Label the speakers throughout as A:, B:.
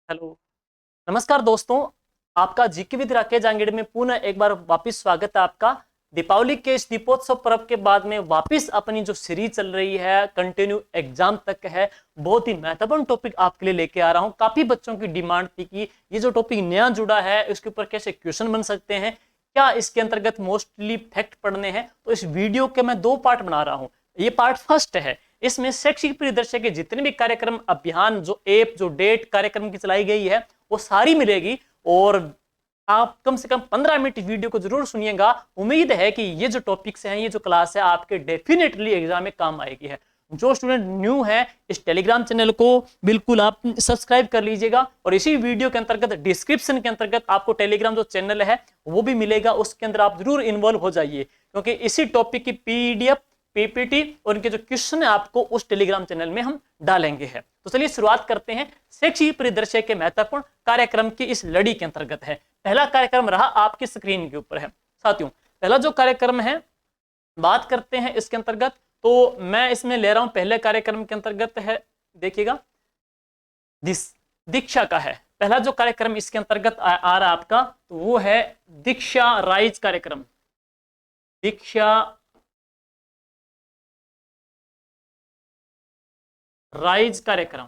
A: Hello. नमस्कार दोस्तों, आपका जीके विद राकेश जांगेड़ में पुनः एक बार वापस स्वागत है आपका। दीपावली के इस दीपोत्सव पर्व के बाद में वापस अपनी जो सीरीज चल रही है कंटिन्यू एग्जाम तक है, बहुत ही महत्वपूर्ण टॉपिक आपके लिए लेके आ रहा हूं। काफी बच्चों की डिमांड थी कि ये जो टॉपिक नया जुड़ा है इसके ऊपर कैसे क्वेश्चन बन सकते हैं, क्या इसके अंतर्गत मोस्टली फैक्ट पढ़ने हैं। तो इस वीडियो के मैं 2 पार्ट बना रहा हूं। ये पार्ट फर्स्ट है, इसमें शैक्षिक परिदृश्य के जितने भी कार्यक्रम अभियान जो ऐप जो डेट कार्यक्रम की चलाई गई है वो सारी मिलेगी। और आप कम से कम 15 मिनट वीडियो को जरूर सुनिएगा। उम्मीद है कि ये जो टॉपिक्स हैं, ये जो क्लास है आपके डेफिनेटली एग्जाम में काम आएगी है। जो स्टूडेंट न्यू है इस टेलीग्राम चैनल को बिल्कुल आप सब्सक्राइब कर लीजिएगा और इसी वीडियो के अंतर्गत डिस्क्रिप्शन के अंतर्गत आपको टेलीग्राम जो चैनल है वो भी मिलेगा, उसके अंदर आप जरूर इन्वॉल्व हो जाइए क्योंकि इसी टॉपिक की पीडीएफ पीपीटी और इनके जो क्वेश्चन है आपको उस टेलीग्राम चैनल में हम डालेंगे हैं। तो चलिए शुरुआत करते हैं। शैक्षिक परिदृश्य के महत्वपूर्ण कार्यक्रम की इस लड़ी के अंतर्गत है। पहला कार्यक्रम रहा आपकी स्क्रीन के ऊपर है साथियों। पहला जो कार्यक्रम है बात करते हैं इसके अंतर्गत, तो मैं इसमें ले रहा हूं पहले कार्यक्रम के अंतर्गत है, देखिएगा दीक्षा का है। पहला जो कार्यक्रम इसके अंतर्गत आ रहा आपका तो वो है दीक्षा राइज कार्यक्रम। दीक्षा राइज कार्यक्रम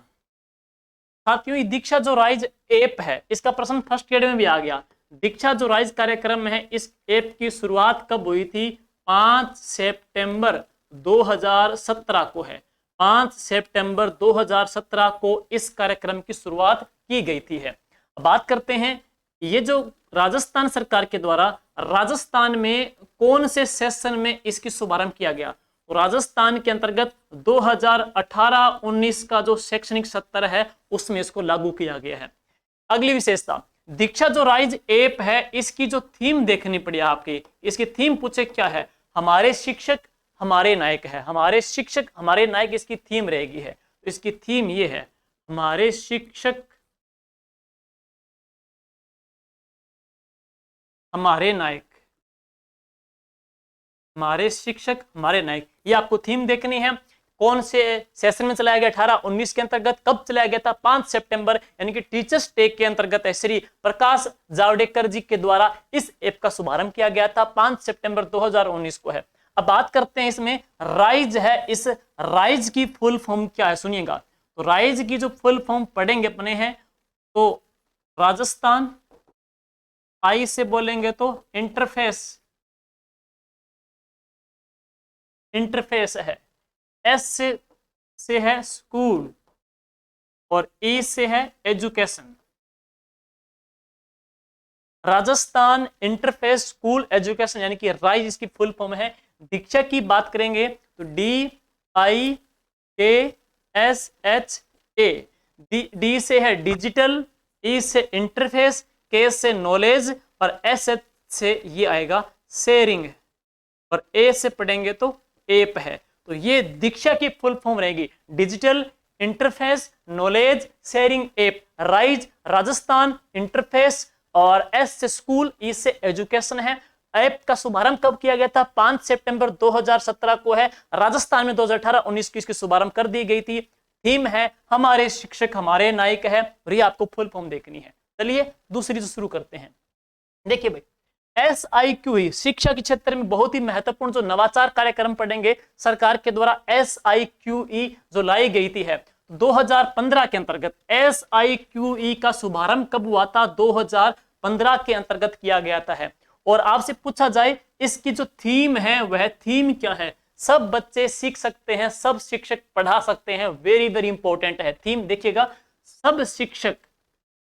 A: साथियों, ये दीक्षा जो राइज ऐप है इसका प्रश्न फर्स्ट ग्रेड में भी आ गया। दीक्षा जो राइज कार्यक्रम है इस ऐप की शुरुआत कब हुई थी? 5 सितंबर 2017 को है। 5 सितंबर 2017 को इस कार्यक्रम की शुरुआत की गई थी है। बात करते हैं ये जो राजस्थान सरकार के द्वारा राजस्थान में कौन से सेशन में इसकी शुभारंभ किया गया? तो राजस्थान के अंतर्गत 2018-19 का जो शैक्षणिक सत्र है उसमें इसको लागू किया गया है। अगली विशेषता, दीक्षा जो राइज ऐप है इसकी जो थीम देखनी पड़ी आपकी, इसकी थीम पूछे क्या है? हमारे शिक्षक हमारे नायक है। हमारे शिक्षक हमारे नायक इसकी थीम रहेगी है। तो इसकी थीम ये है, हमारे शिक्षक हमारे नायक। हमारे शिक्षक हमारे नायक, ये आपको थीम देखनी है। कौन से सेशन में चलाया गया? 18-19 के अंतर्गत। कब चलाया गया था? 5 सितंबर, यानी कि टीचर्स डे के अंतर्गत श्री प्रकाश जावड़ेकर जी के द्वारा इस ऐप का शुभारंभ किया गया था। 5 सितंबर 2019 को है। अब बात करते हैं इसमें राइज है, इस राइज की फुल फॉर्म क्या है सुनिएगा। तो राइज की जो फुल फॉर्म पढ़ेंगे अपने हैं तो राजस्थान, आई से बोलेंगे तो इंटरफेस, इंटरफेस है। एस से है स्कूल और ई से है education. Rajasthan interface school education यानी कि राइज इसकी फुल फॉर्म है। दीक्षा की बात करेंगे तो DIKSHA। डी से है डिजिटल, ई से इंटरफेस, के से नॉलेज और एस से ये आएगा शेयरिंग और ए से पढ़ेंगे तो एप है। तो ये दीक्षा की फुल फॉर्म रहेगी, digital interface knowledge sharing app. Rise Rajasthan interface और एस से स्कूल, ई से एजुकेशन है। ऐप का शुभारंभ कब किया गया था? 5 सितंबर 2017 को है। राजस्थान में 2018-19 की इसकी शुभारंभ कर दी गई थी। थीम है हमारे शिक्षक हमारे नायक है और ये आपको फुल फॉर्म देखनी है। चलिए दूसरी से शुरू करते हैं। देखिए भाई, SIQE शिक्षा के क्षेत्र में बहुत ही महत्वपूर्ण जो नवाचार कार्यक्रम पढ़ेंगे सरकार के द्वारा। SIQE जो लाई गई थी है 2015 के अंतर्गत। SIQE का शुभारंभ कब हुआ था? 2015 के अंतर्गत किया गया था है। और आपसे पूछा जाए इसकी जो थीम है वह थीम क्या है? सब बच्चे सीख सकते हैं, सब शिक्षक पढ़ा सकते हैं। वेरी वेरी इंपॉर्टेंट है थीम, देखिएगा। सब शिक्षक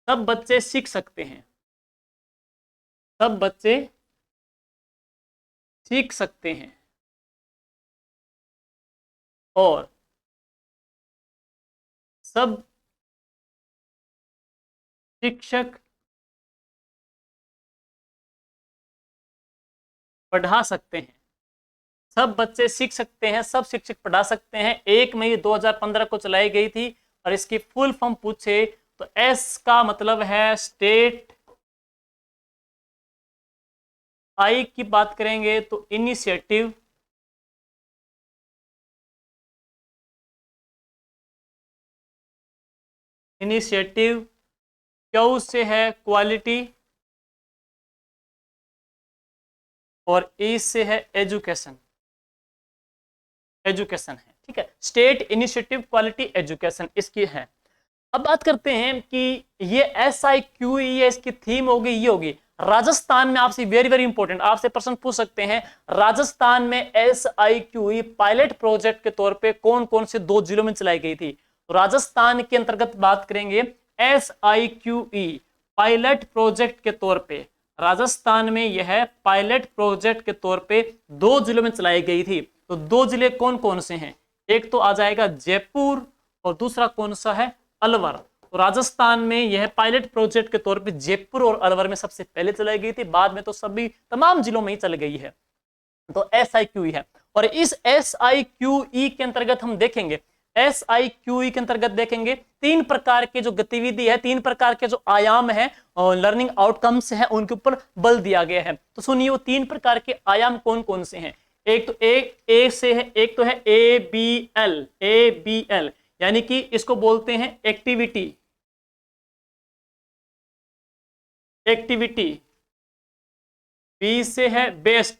A: सब बच्चे सीख सकते हैं, सब बच्चे सीख सकते हैं और सब शिक्षक पढ़ा सकते हैं। सब बच्चे सीख सकते हैं, सब शिक्षक पढ़ा सकते हैं। 1 मई 2015 को चलाई गई थी। और इसकी फुल फॉर्म पूछे तो एस का मतलब है स्टेट, आई की बात करेंगे तो इनिशिएटिव, इनिशिएटिव क्यू से है क्वालिटी और ई से है एजुकेशन। एजुकेशन है, ठीक है, स्टेट इनिशिएटिव क्वालिटी एजुकेशन इसकी है। अब बात करते हैं कि ये SIQE है, इसकी थीम होगी, ये होगी राजस्थान में। आपसे वेरी वेरी इंपॉर्टेंट, आपसे प्रश्न पूछ सकते हैं, राजस्थान में SIQE पायलट प्रोजेक्ट के तौर पे कौन कौन से 2 जिलों में चलाई गई थी। तो राजस्थान के अंतर्गत बात करेंगे SIQE पायलट प्रोजेक्ट के तौर पे, राजस्थान में यह पायलट प्रोजेक्ट के तौर पे 2 जिलों में चलाई गई थी। तो 2 जिले कौन कौन से हैं, एक तो आ जाएगा जयपुर और दूसरा कौन सा है, अलवर। तो राजस्थान में यह पायलट प्रोजेक्ट के तौर पे जयपुर और अलवर में सबसे पहले चलाई गई थी, बाद में तो सभी तमाम जिलों में ही चल गई है। तो SIQE है। और इस SIQE के अंतर्गत हम देखेंगे, SIQE के अंतर्गत देखेंगे 3 प्रकार के जो गतिविधि है, 3 प्रकार के जो आयाम है और लर्निंग आउटकम्स है, उनके ऊपर बल दिया गया है। तो सुनिए वो 3 प्रकार के आयाम कौन कौन से हैं। एक तो ए से है, एक तो है ABL, यानी कि इसको बोलते हैं एक्टिविटी। बी से है बेस्ड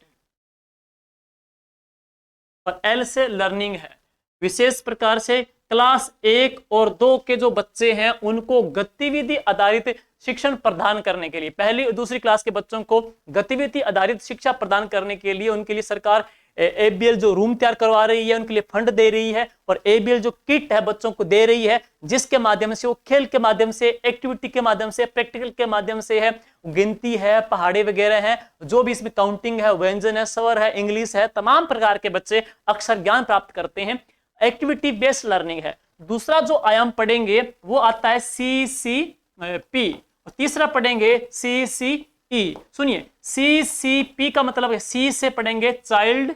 A: और L से लर्निंग है। विशेष प्रकार से क्लास 1 और 2 के जो बच्चे हैं उनको गतिविधि आधारित शिक्षण प्रदान करने के लिए, पहली और दूसरी क्लास के बच्चों को गतिविधि आधारित शिक्षा प्रदान करने के लिए उनके लिए सरकार ABL जो रूम तैयार करवा रही है, उनके लिए फंड दे रही है, और ABL जो किट है बच्चों को दे रही है, जिसके माध्यम से वो खेल के माध्यम से, एक्टिविटी के माध्यम से, प्रैक्टिकल के माध्यम से है, गिनती है, पहाड़े वगैरह है, जो भी इसमें काउंटिंग है, व्यंजन है, स्वर है, इंग्लिश है, तमाम प्रकार के बच्चे अक्षर ज्ञान प्राप्त करते हैं। एक्टिविटी बेस्ड लर्निंग है। दूसरा जो आयाम पढ़ेंगे वो आता है CCP, और तीसरा पढ़ेंगे CCE। सुनिए, CCP का मतलब है C से पढ़ेंगे चाइल्ड,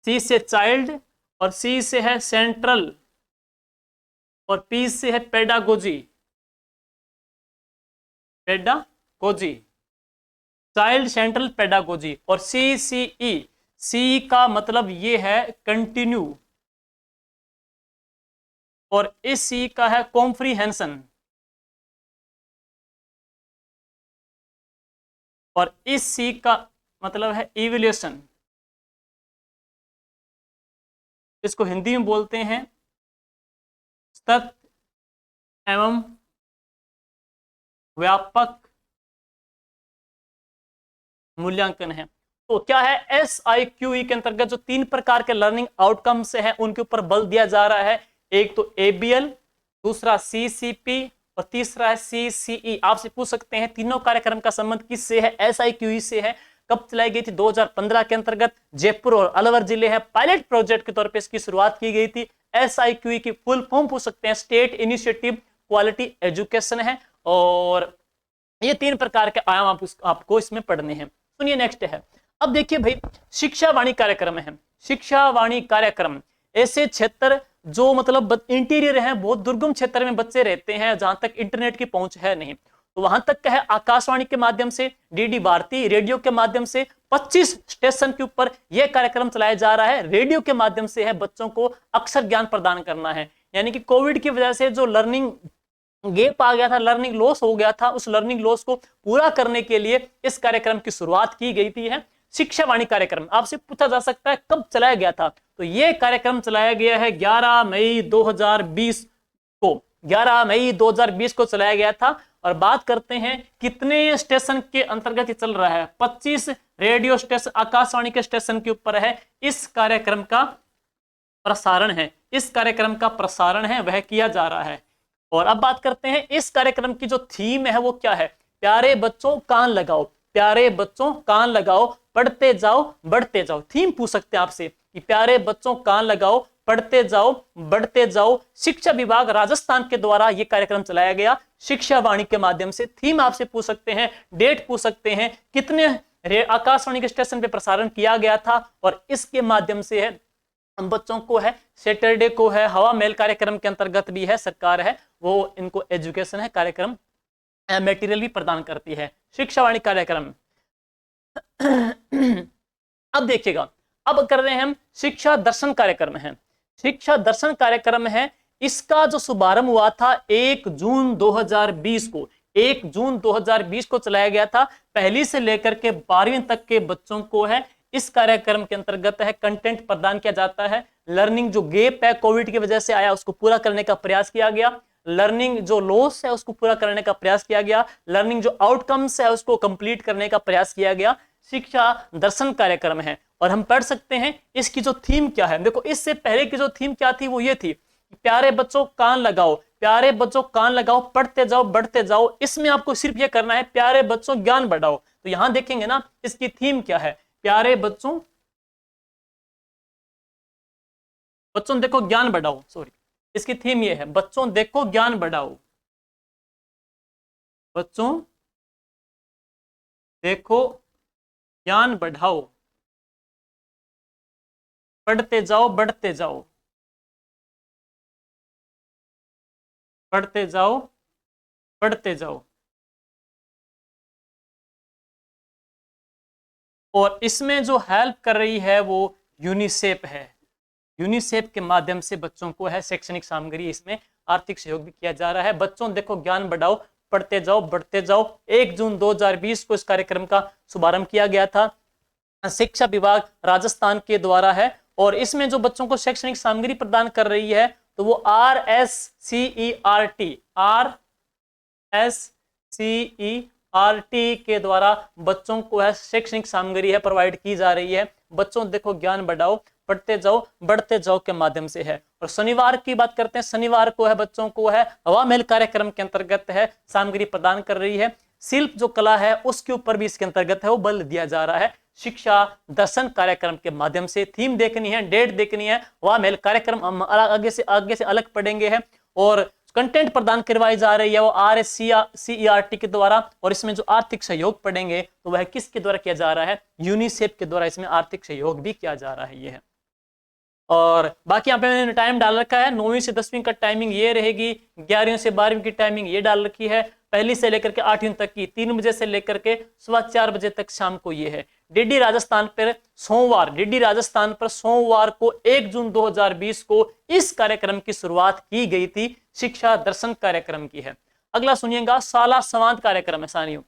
A: C से चाइल्ड, और C से है सेंट्रल, और P से है पेडागोजी। Child, central, pedagogy. और CCE, C का मतलब ये है कंटिन्यू, और इस C का है कॉम्प्रीहेंशन, और इस C का मतलब है इवैल्यूएशन। इसको हिंदी में बोलते हैं सतत एवं व्यापक मूल्यांकन है। तो क्या है, SIQE के अंतर्गत जो 3 प्रकार के लर्निंग आउटकम्स हैं उनके ऊपर बल दिया जा रहा है। एक तो ABL, दूसरा CCP और तीसरा है CCE। आपसे पूछ सकते हैं तीनों कार्यक्रम का संबंध किससे है, SIQE से है। कब चलाई गई थी, 2015 के अंतर्गत जयपुर और अलवर जिले हैं, पायलट प्रोजेक्ट के तौर पे इसकी शुरुआत की गई थी। SIQE की फुल फॉर्म पूछ सकते हैं, स्टेट इनिशिएटिव क्वालिटी एजुकेशन है, और ये 3 प्रकार के आयाम आपको इसमें पढ़ने हैं। सुनिए नेक्स्ट है, अब देखिए भाई, शिक्षावाणी कार्यक्रम है। शिक्षावाणी कार्यक्रम ऐसे क्षेत्र जो मतलब इंटीरियर है, बहुत दुर्गम क्षेत्र में बच्चे रहते हैं, जहां तक इंटरनेट की पहुंच है नहीं, तो वहां तक है आकाशवाणी के माध्यम से, DD भारती रेडियो के माध्यम से 25 स्टेशन के ऊपर यह कार्यक्रम चलाया जा रहा है। रेडियो के माध्यम से है बच्चों को अक्षर ज्ञान प्रदान करना है। यानी कि कोविड की वजह से जो लर्निंग गैप आ गया था, लर्निंग लॉस हो गया था, उस लर्निंग लॉस को पूरा करने के लिए इस कार्यक्रम की शुरुआत की गई थी। है शिक्षावाणी कार्यक्रम। आपसे पूछा जा सकता है कब चलाया गया था, तो यह कार्यक्रम चलाया गया है 11 मई 2020 को। 11 मई 2020 को चलाया गया था। और बात करते हैं कितने स्टेशन के अंतर्गत ये चल रहा है, 25 रेडियो स्टेशन, आकाशवाणी के स्टेशन के ऊपर है इस कार्यक्रम का प्रसारण है। इस कार्यक्रम का प्रसारण है वह किया जा रहा है। और अब बात करते हैं इस कार्यक्रम की जो थीम है वो क्या है, प्यारे बच्चों कान लगाओ, प्यारे बच्चों कान लगाओ, पढ़ते जाओ बढ़ते जाओ। थीम पूछ सकते हैं आपसे कि प्यारे बच्चों कान लगाओ, पढ़ते जाओ बढ़ते जाओ। शिक्षा विभाग राजस्थान के द्वारा यह कार्यक्रम चलाया गया शिक्षावाणी के माध्यम से। थीम आपसे पूछ सकते हैं, डेट पूछ सकते हैं, कितने आकाशवाणी के स्टेशन पे प्रसारण किया गया था, और इसके माध्यम से है हम बच्चों को है सैटरडे को है हवा महल कार्यक्रम के अंतर्गत भी है सरकार है वो इनको एजुकेशन है कार्यक्रम मटेरियल भी प्रदान करती है। शिक्षावाणी कार्यक्रम अब देखिएगा, अब कर रहे हैं हम शिक्षा दर्शन कार्यक्रम है। शिक्षा दर्शन कार्यक्रम है इसका जो शुभारंभ हुआ था 1 जून 2020 को, 1 जून 2020 को चलाया गया था। पहली से लेकर के 12वीं तक के बच्चों को है इस कार्यक्रम के अंतर्गत है कंटेंट प्रदान किया जाता है। लर्निंग जो गैप है कोविड की वजह से आया उसको पूरा करने का प्रयास किया गया, लर्निंग जो लॉस है उसको पूरा करने का प्रयास किया गया, लर्निंग जो आउटकम्स है उसको कंप्लीट करने का प्रयास किया गया। शिक्षा दर्शन कार्यक्रम है और हम पढ़ सकते हैं इसकी जो थीम क्या है। देखो इससे पहले की जो थीम क्या थी वो ये थी, प्यारे बच्चों कान लगाओ, प्यारे बच्चों कान लगाओ, पढ़ते जाओ बढ़ते जाओ। इसमें आपको सिर्फ ये करना है प्यारे बच्चों ज्ञान बढ़ाओ। तो यहां देखेंगे ना इसकी थीम क्या है, प्यारे बच्चों, बच्चों देखो ज्ञान बढ़ाओ, सॉरी इसकी थीम ये है बच्चों देखो ज्ञान बढ़ाओ, बच्चों देखो ज्ञान बढ़ाओ, पढ़ते जाओ बढ़ते जाओ, पढ़ते जाओ बढ़ते जाओ। और इसमें जो हेल्प कर रही है वो यूनिसेफ है। यूनिसेफ के माध्यम से बच्चों को है शैक्षणिक सामग्री, इसमें आर्थिक सहयोग भी किया जा रहा है। बच्चों देखो ज्ञान बढ़ाओ, पढ़ते जाओ बढ़ते जाओ। 1 जून 2020 को इस कार्यक्रम का शुभारंभ किया गया था, शिक्षा विभाग राजस्थान के द्वारा है। और इसमें जो बच्चों को शैक्षणिक सामग्री प्रदान कर रही है तो वो RSCERT के द्वारा बच्चों को है शैक्षणिक सामग्री है प्रोवाइड की जा रही है। बच्चों देखो ज्ञान बढ़ाओ, पढ़ते जाओ बढ़ते जाओ के माध्यम से है। और शनिवार की बात करते हैं, शनिवार को है बच्चों को है हवा महल कार्यक्रम के अंतर्गत है सामग्री प्रदान कर रही है। शिल्प जो कला है उसके ऊपर भी इसके अंतर्गत है वो बल दिया जा रहा है शिक्षा दर्शन कार्यक्रम के माध्यम से। थीम देखनी है, डेट देखनी है, हवा महल कार्यक्रम हम आगे से अलग पढ़ेंगे है। और कंटेंट प्रदान करवाई जा रही है वो RSCERT के द्वारा। और इसमें जो आर्थिक सहयोग पढ़ेंगे तो वह किसके द्वारा किया जा रहा है, यूनिसेफ के द्वारा इसमें आर्थिक सहयोग भी किया जा रहा है। ये है और बाकी यहाँ पे मैंने टाइम डाल रखा है, 9वीं से 10वीं का टाइमिंग ये रहेगी, 11वीं से 12वीं की टाइमिंग ये डाल रखी है, पहली से लेकर के 8वीं तक की 3 बजे से लेकर के सुबह 4 बजे तक शाम को ये है। डीडी राजस्थान पर सोमवार, डीडी राजस्थान पर सोमवार को 1 जून 2020 को इस कार्यक्रम की शुरुआत की गई थी, शिक्षा दर्शन कार्यक्रम की है। अगला सुनिएगा, साला संवाद कार्यक्रम है सानियों,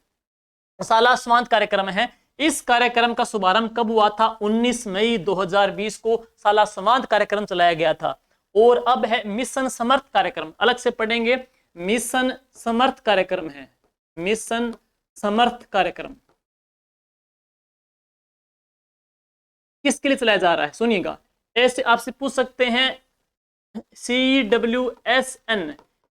A: साला संवाद कार्यक्रम है। इस कार्यक्रम का शुभारंभ कब हुआ था, 19 मई 2020 को साला संवाद कार्यक्रम चलाया गया था। और अब है मिशन समर्थ कार्यक्रम, अलग से पढ़ेंगे, मिशन समर्थ कार्यक्रम है, मिशन समर्थ कार्यक्रम किसके लिए चलाया जा रहा है सुनिएगा। ऐसे आपसे पूछ सकते हैं, CWSN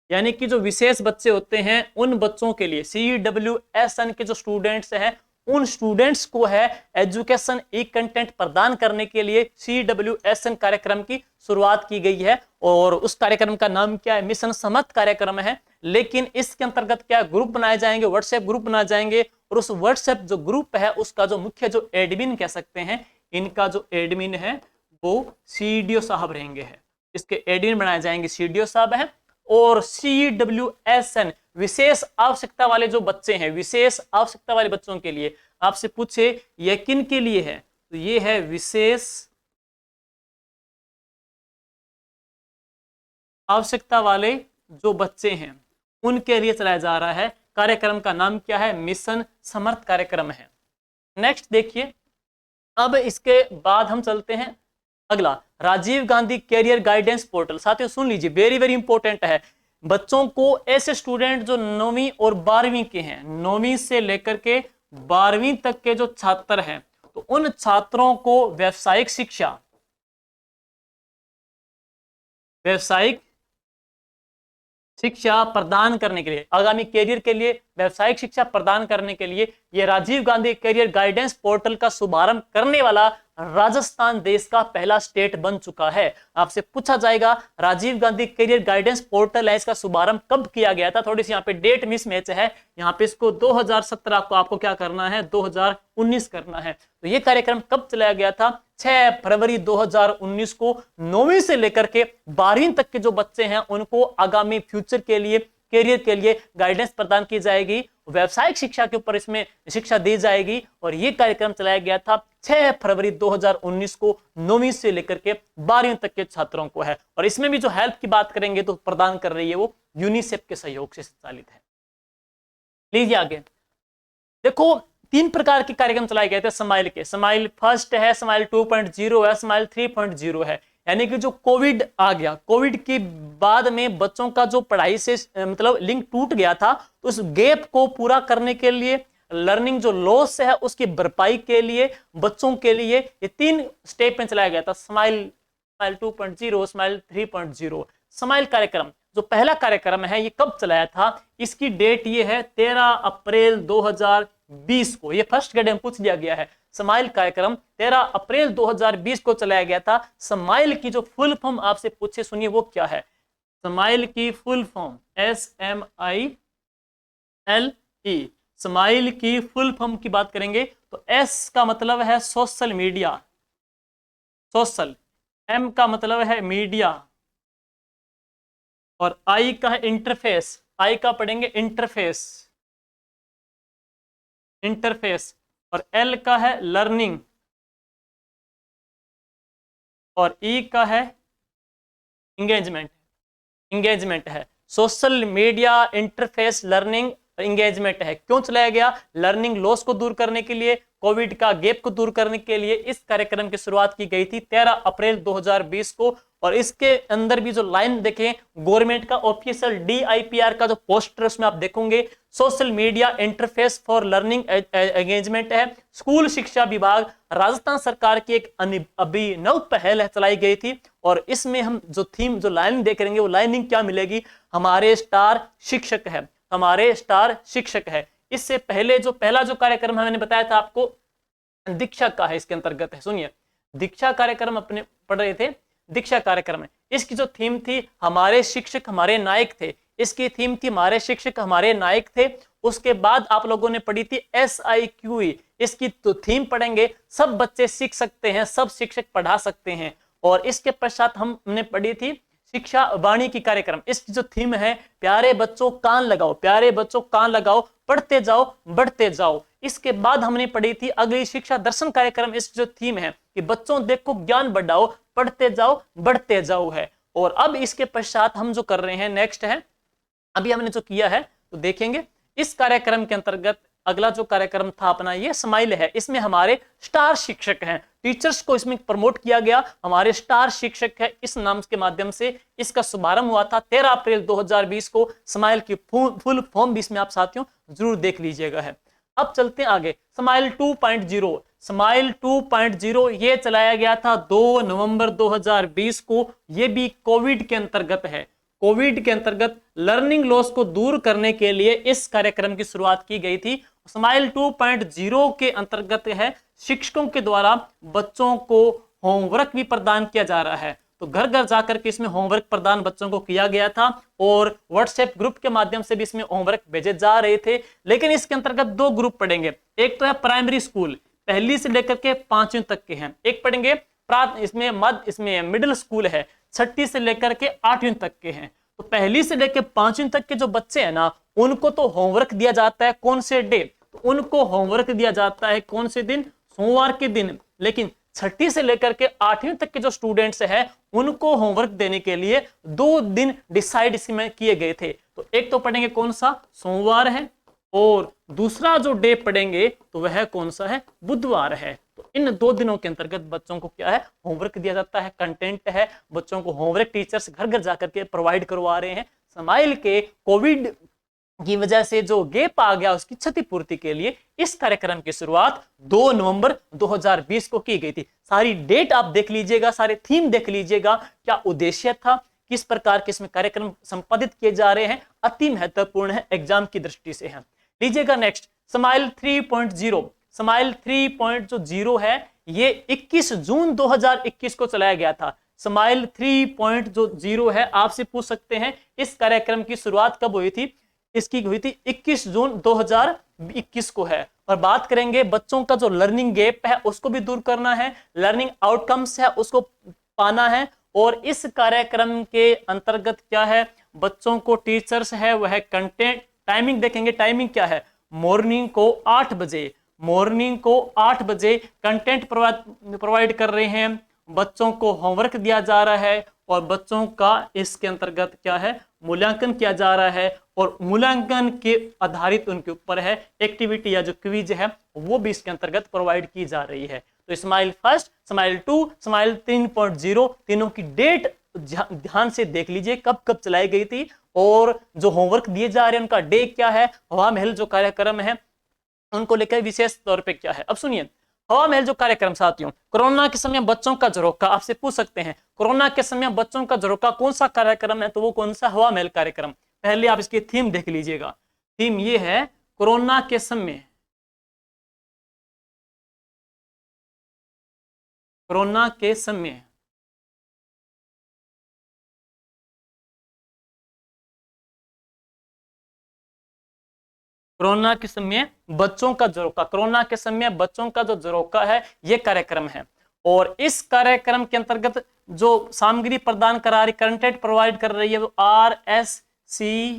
A: यानी कि जो विशेष बच्चे होते हैं उन बच्चों के लिए, CWSN के जो स्टूडेंट्स हैं उन स्टूडेंट्स को है एजुकेशन ई कंटेंट प्रदान करने के लिए CWSN कार्यक्रम की शुरुआत की गई है। और उस कार्यक्रम का नाम क्या है, मिशन समर्थ कार्यक्रम है। लेकिन इसके अंतर्गत क्या ग्रुप बनाए जाएंगे, व्हाट्सएप ग्रुप बनाए जाएंगे। और उस व्हाट्सएप जो ग्रुप है उसका जो मुख्य जो एडमिन कह सकते हैं, इनका जो एडमिन है वो CDO साहब रहेंगे है, इसके एडमिन बनाए जाएंगे CDO साहब है। और CWSN विशेष आवश्यकता वाले जो बच्चे हैं, विशेष आवश्यकता वाले बच्चों के लिए, आपसे पूछे यह किन के लिए है तो ये है विशेष आवश्यकता वाले जो बच्चे हैं उनके लिए चलाया जा रहा है। कार्यक्रम का नाम क्या है, मिशन समर्थ कार्यक्रम है। नेक्स्ट देखिए, अब इसके बाद हम चलते हैं अगला, Rajiv Gandhi career guidance portal. साथियों सुन लीजिए, वेरी वेरी इंपॉर्टेंट है। बच्चों को ऐसे स्टूडेंट जो 9वीं और 12वीं के हैं, 9वीं से लेकर के 12वीं तक के जो छात्र हैं, तो उन छात्रों को व्यावसायिक शिक्षा, व्यावसायिक शिक्षा प्रदान करने के लिए, आगामी कैरियर के लिए व्यावसायिक शिक्षा प्रदान करने के लिए यह Rajiv Gandhi career guidance portal का शुभारंभ करने वाला राजस्थान देश का पहला स्टेट बन चुका है। आपसे पूछा जाएगा Rajiv Gandhi career guidance portal है, इसका शुभारंभ कब किया गया था। थोड़ी सी यहाँ पे डेट मिस मैच है, यहाँ पे इसको 2017 को आपको क्या करना है, 2019 करना है। तो ये कार्यक्रम कब चलाया गया था, 6 फरवरी 2019 को 9वीं से लेकर के 12वीं तक के जो बच्चे हैं उनको आगामी फ्यूचर के लिए, कैरियर के लिए गाइडेंस प्रदान की जाएगी। व्यावसायिक शिक्षा के ऊपर इसमें शिक्षा दी जाएगी। और ये कार्यक्रम चलाया गया था 6 फरवरी 2019 को 9वीं से लेकर के 12वीं तक के छात्रों को है। और इसमें भी जो हेल्प की बात करेंगे तो प्रदान कर रही है वो यूनिसेफ के सहयोग से संचालित है। लीजिए आगे देखो, 3 प्रकार के कार्यक्रम चलाए गए थे स्माइल के। स्माइल फर्स्ट है, स्माइल 2.0 है, स्माइल 3.0 है। यानी कि जो कोविड आ गया, कोविड के बाद में बच्चों का जो पढ़ाई से मतलब लिंक टूट गया था, तो उस गैप को पूरा करने के लिए, लर्निंग जो लॉस है उसकी भरपाई के लिए बच्चों के लिए ये 3 स्टेप में चलाया गया था। Smile 2.0, smile 3.0। स्माइल कार्यक्रम जो पहला कार्यक्रम है ये कब चलाया था, इसकी डेट ये है 13 अप्रैल 2020 को। ये फर्स्ट ग्रेड में पूछ लिया गया है। स्माइल कार्यक्रम 13 अप्रैल 2020 को चलाया गया था। स्माइल की जो फुल फॉर्म आपसे पूछे, सुनिए वो क्या है। स्माइल की फुल फॉर्म SMILE। स्माइल की फुल फॉर्म की बात करेंगे तो S का मतलब है सोशल मीडिया, सोशल। M का मतलब है मीडिया, और I का है इंटरफेस। I का पढ़ेंगे इंटरफेस, इंटरफेस। और L का है लर्निंग, और E का है इंगेजमेंट, इंगेजमेंट है। Social media, interface, learning, engagement है। क्यों चलाया गया? लर्निंग लॉस को दूर करने के लिए, कोविड का गैप को दूर करने के लिए इस कार्यक्रम की शुरुआत की गई थी 13 अप्रैल 2020 को। और इसके अंदर भी जो लाइन देखें, गवर्नमेंट का ऑफिशियल DIPR का जो पोस्टर उसमें आप देखोगे, social media interface for learning engagement है। स्कूल शिक्षा विभाग, राजस्थान सरकार की एक अभिनव पहल है, चलाई गई थी। और इसमें हम जो थीम, जो लाइन देख रहे हैं, वो लाइनिंग क्या मिलेगी, हमारे स्टार शिक्षक है, हमारे स्टार शिक्षक है। इससे पहले जो पहला जो कार्यक्रम मैंने बताया था आपको, दीक्षा का है, इसके अंतर्गत है। सुनिए, दीक्षा कार्यक्रम अपने पढ़ रहे थे, दीक्षा कार्यक्रम है। इसकी जो थीम थी, हमारे शिक्षक हमारे नायक थे। इसकी थीम थी हमारे शिक्षक हमारे नायक थे। उसके बाद आप लोगों ने पढ़ी थी SIQE। इसकी तो थीम पढ़ेंगे, सब बच्चे सीख सकते हैं, सब शिक्षक पढ़ा सकते हैं। और इसके पश्चात हमने पढ़ी थी शिक्षा वाणी की कार्यक्रम। इसकी जो थीम है, प्यारे बच्चों कान लगाओ, प्यारे बच्चों कान लगाओ, पढ़ते जाओ बढ़ते जाओ। इसके बाद हमने पढ़ी थी अगली शिक्षा दर्शन कार्यक्रम। इसकी जो थीम है कि बच्चों देखो ज्ञान बढ़ाओ, पढ़ते जाओ बढ़ते जाओ है। और अब इसके पश्चात हम जो कर रहे हैं, नेक्स्ट है, अभी हमने जो किया है तो देखेंगे। इस कार्यक्रम के अंतर्गत अगला जो कार्यक्रम था अपना, ये स्माइल है। इसमें हमारे स्टार शिक्षक हैं, टीचर्स को इसमें प्रमोट किया गया, हमारे स्टार शिक्षक है, इस नाम के माध्यम से इसका शुभारंभ हुआ था 13 अप्रैल 2020 को। स्माइल की फुल फॉर्म भी इसमें आप साथियों जरूर देख लीजिएगा है। अब चलते हैं आगे, स्माइल 2.0। स्माइल 2.0 ये चलाया गया था 2 नवंबर 2020 को। ये भी कोविड के अंतर्गत है। कोविड के अंतर्गत लर्निंग लॉस को दूर करने के लिए इस कार्यक्रम की शुरुआत की गई थी। स्माइल 2.0 के अंतर्गत है, शिक्षकों के द्वारा बच्चों को होमवर्क भी प्रदान किया जा रहा है। तो घर घर जाकर के इसमें होमवर्क प्रदान बच्चों को किया गया था, और व्हाट्सएप ग्रुप के माध्यम से भी इसमें होमवर्क भेजे जा रहे थे। लेकिन इसके अंतर्गत 2 ग्रुप पढ़ेंगे। एक तो है प्राइमरी स्कूल, पहली से लेकर के 5वीं तक के हैं। एक पढ़ेंगे इसमें मिडिल स्कूल है, 6ठी से लेकर के 8वीं तक के हैं। तो पहली से लेकर 5वीं तक के जो बच्चे हैं ना, उनको तो होमवर्क दिया जाता है कौन से डे, तो उनको होमवर्क दिया जाता है कौन से दिन, सोमवार के दिन। लेकिन 6ठी से लेकर के 8वीं तक के जो स्टूडेंट्स हैं, उनको होमवर्क देने के लिए 2 दिन डिसाइड इसमें किए गए थे। तो एक तो पढ़ेंगे कौन सा, सोमवार है, और दूसरा जो डे पढ़ेंगे तो वह कौन सा है, बुधवार है। तो इन 2 दिनों के अंतर्गत बच्चों को क्या है, होमवर्क दिया जाता है, कंटेंट है, बच्चों को होमवर्क टीचर्स घर घर जाकर के प्रोवाइड करवा रहे हैं। स्माइल के कोविड की वजह से जो गैप आ गया, उसकी क्षतिपूर्ति के लिए इस कार्यक्रम की शुरुआत 2 नवंबर 2020 को की गई थी। सारी डेट आप देख लीजिएगा, सारे थीम देख लीजिएगा, क्या उद्देश्य था, किस प्रकार के इसमें कार्यक्रम संपादित किए जा रहे हैं, अति महत्वपूर्ण है, एग्जाम की दृष्टि से है। लीजिएगा नेक्स्ट, स्माइल 3.0। स्माइल 3.0 है, ये 21 जून 2021 को चलाया गया था। स्माइल 3.0 है, आपसे पूछ सकते हैं इस कार्यक्रम की शुरुआत कब हुई थी, इसकी हुई थी 21 जून 2021 को है। और बात करेंगे बच्चों का जो लर्निंग गैप है उसको भी दूर करना है, लर्निंग आउटकम्स है उसको पाना है। और इस कार्यक्रम के अंतर्गत क्या है, बच्चों को टीचर्स है वह कंटेंट, टाइमिंग देखेंगे, टाइमिंग क्या है, मॉर्निंग को 8 बजे, मॉर्निंग को 8 बजे कंटेंट प्रोवाइड कर रहे हैं, बच्चों को होमवर्क दिया जा रहा है और बच्चों का इसके अंतर्गत क्या है, मूल्यांकन किया जा रहा है और मूल्यांकन के आधारित उनके ऊपर है एक्टिविटी या जो क्विज है वो भी इसके अंतर्गत प्रोवाइड की जा रही है। तो स्माइल फर्स्ट, स्माइल 2, स्माइल 3.0 तीनों की डेट ध्यान से देख लीजिए कब कब चलाई गई थी और जो होमवर्क दिए जा रहे हैं उनका डे क्या है, हवा महल जो कार्यक्रम है उनको लेकर विशेष तौर पे क्या है। अब सुनिए, हवा महल जो कार्यक्रम साथियों, कोरोना के समय बच्चों का झरोखा, आपसे पूछ सकते हैं कोरोना के समय बच्चों का झरोखा कौन सा कार्यक्रम है, तो वो कौन सा, हवा महल कार्यक्रम। पहले आप इसकी थीम देख लीजिएगा, थीम ये है कोरोना के समय, कोरोना के समय कोरोना के समय बच्चों का झरोखा, कोरोना के समय बच्चों का जो झरोखा है ये कार्यक्रम है। और इस कार्यक्रम के अंतर्गत जो सामग्री प्रदान करा रही, कंटेंट प्रोवाइड कर रही है वो RSCERT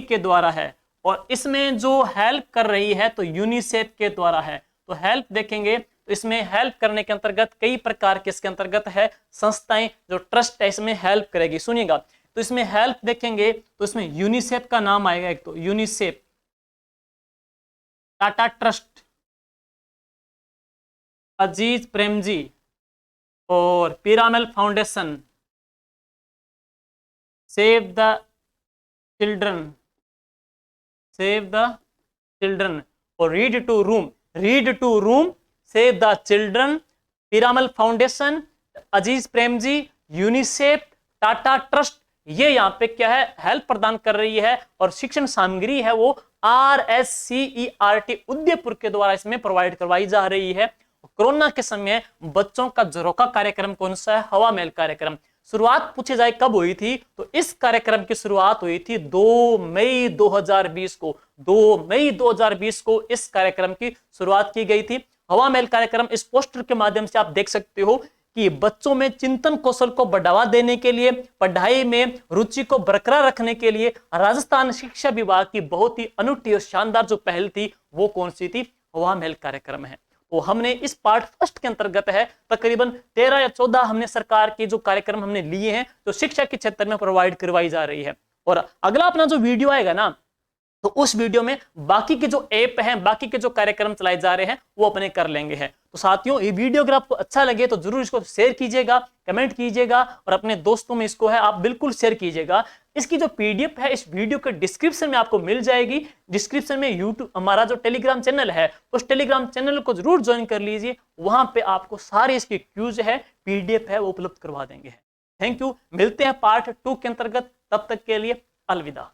A: के द्वारा है और इसमें जो हेल्प कर रही है तो यूनिसेफ के द्वारा है। तो हेल्प देखेंगे तो इसमें हेल्प करने के अंतर्गत कई प्रकार के इसके अंतर्गत है संस्थाएं, जो ट्रस्ट है इसमें हेल्प करेगी। सुनिएगा, तो इसमें हेल्प देखेंगे तो इसमें यूनिसेफ का नाम आएगा, एक तो यूनिसेफ, टाटा ट्रस्ट, अजीज प्रेमजी और Piramal foundation, save the children, save the children और read to room, read to room, save the children, Piramal foundation, Azim Premji, UNICEF, Tata trust, ये यहाँ पे क्या है, हेल्प प्रदान कर रही है और शिक्षण सामग्री है वो RSCERT उदयपुर के द्वारा इसमें प्रोवाइड करवाई जा रही है। कोरोना के समय बच्चों का झरोखा कार्यक्रम कौन सा है, हवा महल कार्यक्रम। शुरुआत पूछे जाए कब हुई थी, तो इस कार्यक्रम की शुरुआत हुई थी 2 मई 2020 को, 2 मई 2020 को इस कार्यक्रम की शुरुआत की गई थी। हवा महल कार्यक्रम, इस पोस्टर के माध्यम से आप देख सकते हो कि बच्चों में चिंतन कौशल को बढ़ावा देने के लिए, पढ़ाई में रुचि को बरकरार रखने के लिए राजस्थान शिक्षा विभाग की बहुत ही अनूठी और शानदार जो पहल थी वो कौन सी थी, हवा महल कार्यक्रम है। तो हमने इस पार्ट फर्स्ट के अंतर्गत है तकरीबन 13 या 14 हमने सरकार के जो कार्यक्रम हमने लिए हैं जो शिक्षा के क्षेत्र में प्रोवाइड करवाई जा रही है। और अगला अपना जो वीडियो आएगा ना, तो उस वीडियो में बाकी के जो ऐप हैं, बाकी के जो कार्यक्रम चलाए जा रहे हैं वो अपने कर लेंगे हैं। तो साथियों, ये वीडियो अगर आपको अच्छा लगे तो जरूर इसको शेयर कीजिएगा, कमेंट कीजिएगा और अपने दोस्तों में इसको है आप बिल्कुल शेयर कीजिएगा। इसकी जो PDF है इस वीडियो के डिस्क्रिप्शन में आपको मिल जाएगी। डिस्क्रिप्शन में यूट्यूब हमारा जो टेलीग्राम चैनल है उस टेलीग्राम चैनल को जरूर ज्वाइन कर लीजिए, वहां पे आपको सारे इसकी क्यूज है, PDF है वो उपलब्ध करवा देंगे। थैंक यू, मिलते हैं पार्ट 2 के अंतर्गत, तब तक के लिए अलविदा।